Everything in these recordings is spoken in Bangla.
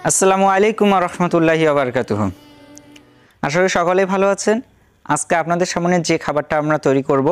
আসসালামু আলাইকুম ওয়া রাহমাতুল্লাহি ওয়া বারাকাতুহু। আশা করি সকলেই ভালো আছেন। আজকে আপনাদের সামনে যে খাবারটা আমরা তৈরি করব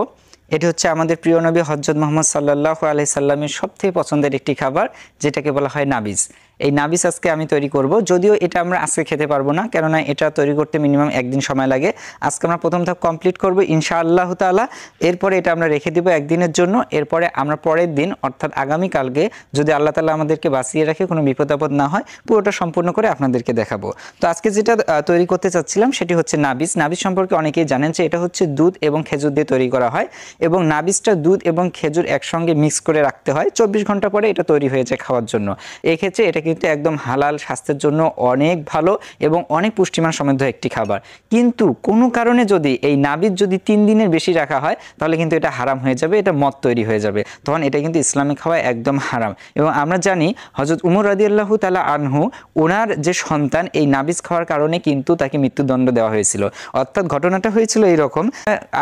এটি হচ্ছে আমাদের প্রিয় নবী হযরত মুহাম্মদ সাল্লাল্লাহু আলাইহি সাল্লামের সবথেকে পছন্দের একটি খাবার, যেটাকে বলা হয় নাবিজ। এই নাবিজ আজকে আমি তৈরি করব। যদিও এটা আমরা আজকে খেতে পারবো না, কেননা এটা তৈরি করতে মিনিমাম একদিন সময় লাগে। আজকে আমরা প্রথম ধাপ কমপ্লিট করব ইনশাআল্লাহু তাআলা। এরপরে এটা আমরা রেখে দিব একদিনের জন্য। এরপরে আমরা পরের দিন অর্থাৎ আগামীকালকে যদি আল্লাহ তাআলা আমাদেরকে বাঁচিয়ে রাখে, কোনো বিপদ আপদ না হয়, পুরোটা সম্পূর্ণ করে আপনাদেরকে দেখাবো। তো আজকে যেটা তৈরি করতে চাচ্ছিলাম সেটি হচ্ছে নাবিজ। নাবিজ সম্পর্কে অনেকেই জানেন যে এটা হচ্ছে দুধ এবং খেজুর দিয়ে তৈরি করা হয়, এবং নাবিজটা দুধ এবং খেজুর একসঙ্গে মিক্স করে রাখতে হয়। 24 ঘন্টা পরে এটা তৈরি হয়ে যায় খাওয়ার জন্য। এক্ষেত্রে এটা কিন্তু একদম হালাল, স্বাস্থ্যের জন্য অনেক ভালো এবং অনেক পুষ্টিমান সমৃদ্ধ একটি খাবার। কিন্তু কোনো কারণে যদি এই নাবিজ যদি 3 দিনের বেশি রাখা হয়, তাহলে কিন্তু এটা হারাম হয়ে যাবে, এটা মদ তৈরি হয়ে যাবে। তখন এটা কিন্তু ইসলামে খাওয়া একদম হারাম। এবং আমরা জানি হযরত উমর রাদিয়াল্লাহু তাআলা আনহু, ওনার যে সন্তান এই নাবিজ খাওয়ার কারণে কিন্তু তাকে মৃত্যুদণ্ড দেওয়া হয়েছিল। অর্থাৎ ঘটনাটা হয়েছিল এইরকম,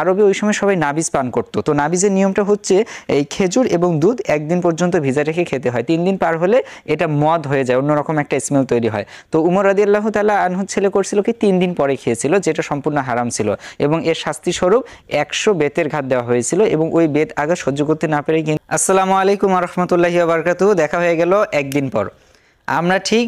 আরবে ওই সময় সবাই নাবিজ পান করতো। তো নাবিজের নিয়মটা হচ্ছে এই খেজুর এবং দুধ একদিন পর্যন্ত ভিজা রেখে খেতে হয়। 3 দিন পার হলে এটা মদ হয়ে যায়, অন্যরকম একটা স্মেল তৈরি হয়। তো উমর রাদিয়াল্লাহু তাআলা আনহু ছেলে করছিল কি 3 দিন পরে খেয়েছিল, যেটা সম্পূর্ণ হারাম ছিল। এবং এর শাস্তি স্বরূপ 100 বেতের ঘাত দেওয়া হয়েছিল, এবং ওই বেত আগে সহ্য করতে না পেরে কিন্তু আসসালামু আলাইকুম ওয়া রাহমাতুল্লাহি ওয়া বারাকাতুহু। দেখা হয়ে গেল একদিন পর। আমরা ঠিক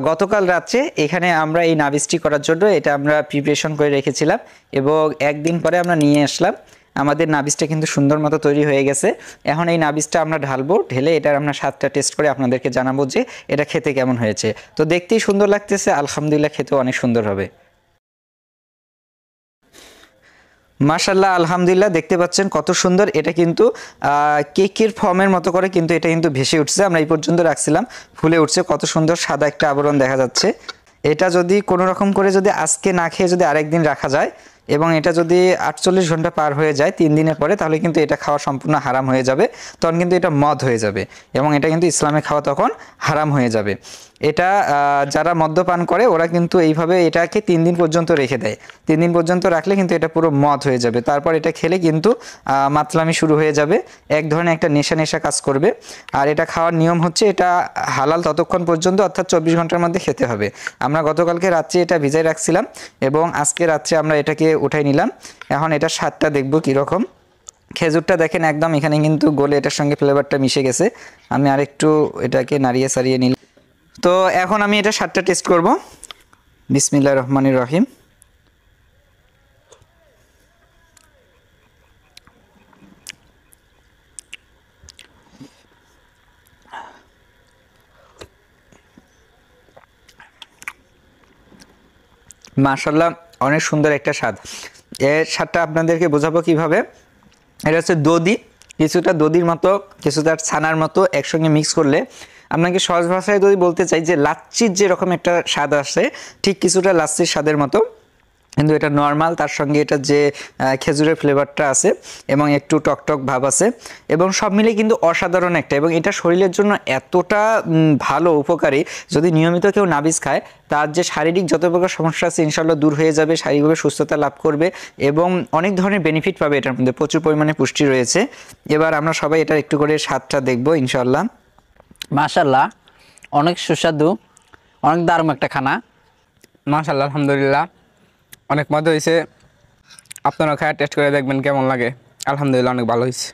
গতকাল রাত্রে এখানে আমরা এই নাবিজটি করার জন্য এটা আমরা প্রিপারেশন করে রেখেছিলাম, এবং একদিন পরে আমরা নিয়ে আসলাম। আমাদের নাবিজটা কিন্তু সুন্দর মতো তৈরি হয়ে গেছে। এখন এই নাবিজটা আমরা ঢালবো, ঢেলে এটার আমরা স্বাদটা টেস্ট করে আপনাদেরকে জানাবো যে এটা খেতে কেমন হয়েছে। তো দেখতেই সুন্দর লাগতেছে, আলহামদুলিল্লাহ খেতেও অনেক সুন্দর হবে। মাশাআল্লাহ, আলহামদুলিল্লাহ, দেখতে পাচ্ছেন কত সুন্দর। এটা কিন্তু কেকের ফর্মের মতো করে কিন্তু এটা কিন্তু ভেসে উঠছে। আমরা এই পর্যন্ত রাখছিলাম, ফুলে উঠছে, কত সুন্দর সাদা একটা আবরণ দেখা যাচ্ছে। এটা যদি কোনো রকম করে যদি আজকে না খেয়ে যদি আরেকদিন রাখা যায়, এবং এটা যদি 48 ঘন্টা পার হয়ে যায় 3 দিনের পরে, তাহলে কিন্তু এটা খাওয়া সম্পূর্ণ হারাম হয়ে যাবে। তখন কিন্তু এটা মদ হয়ে যাবে, এবং এটা কিন্তু ইসলামে খাওয়া তখন হারাম হয়ে যাবে। এটা যারা মদ্যপান করে ওরা কিন্তু এইভাবে এটাকে 3 দিন পর্যন্ত রেখে দেয়। 3 দিন পর্যন্ত রাখলে কিন্তু এটা পুরো মদ হয়ে যাবে। তারপর এটা খেলে কিন্তু মাতলামি শুরু হয়ে যাবে, এক ধরনের একটা নেশা নেশা কাজ করবে। আর এটা খাওয়ার নিয়ম হচ্ছে এটা হালাল ততক্ষণ পর্যন্ত, অর্থাৎ 24 ঘন্টার মধ্যে খেতে হবে। আমরা গতকালকে রাত্রে এটা ভিজাই রাখছিলাম, এবং আজকে রাত্রে আমরা এটাকে উঠাই নিলাম। এখন এটা স্বাদটা দেখব কীরকম। খেজুরটা দেখেন একদম এখানে কিন্তু গলে এটার সঙ্গে ফ্লেভারটা মিশে গেছে। আমি আরেকটু এটাকে নাড়িয়ে সারিয়ে নিলাম। তো এখন আমি এটা স্বাদটা টেস্ট করব। বিসমিল্লাহির রহমানির রহিম। মাশাআল্লাহ, অনেক সুন্দর একটা স্বাদ। এর স্বাদটা আপনাদেরকে বোঝাবো কিভাবে। এটা হচ্ছে দধি, কিছুটা দধির মতো, কিছুটা ছানার মতো একসঙ্গে মিক্স করলে, আপনাকে সহজ ভাষায় যদি বলতে চাই যে লাচ্ছির যেরকম একটা স্বাদ আসে, ঠিক কিছুটা লাচ্ছির স্বাদের মতো, কিন্তু এটা নর্মাল। তার সঙ্গে এটা যে খেজুরের ফ্লেভারটা আছে এবং একটু টকটক ভাব আছে, এবং সব মিলে কিন্তু অসাধারণ একটা, এবং এটা শরীরের জন্য এতটা ভালো, উপকারী। যদি নিয়মিত কেউ নাবিজ খায়, তার যে শারীরিক যত প্রকার সমস্যা আছে ইনশাল্লাহ দূর হয়ে যাবে, শারীরিকভাবে সুস্থতা লাভ করবে, এবং অনেক ধরনের বেনিফিট পাবে। এটার মধ্যে প্রচুর পরিমাণে পুষ্টি রয়েছে। এবার আমরা সবাই এটার একটু করে স্বাদটা দেখবো ইনশাল্লাহ। মাশাআল্লাহ, অনেক সুস্বাদু, অনেক দারুণ একটা খানা। মাশাআল্লাহ, আলহামদুলিল্লাহ, অনেক মজা হয়েছে। আপনারা খায় টেস্ট করে দেখবেন কেমন লাগে। আলহামদুলিল্লাহ, অনেক ভালো হয়েছে।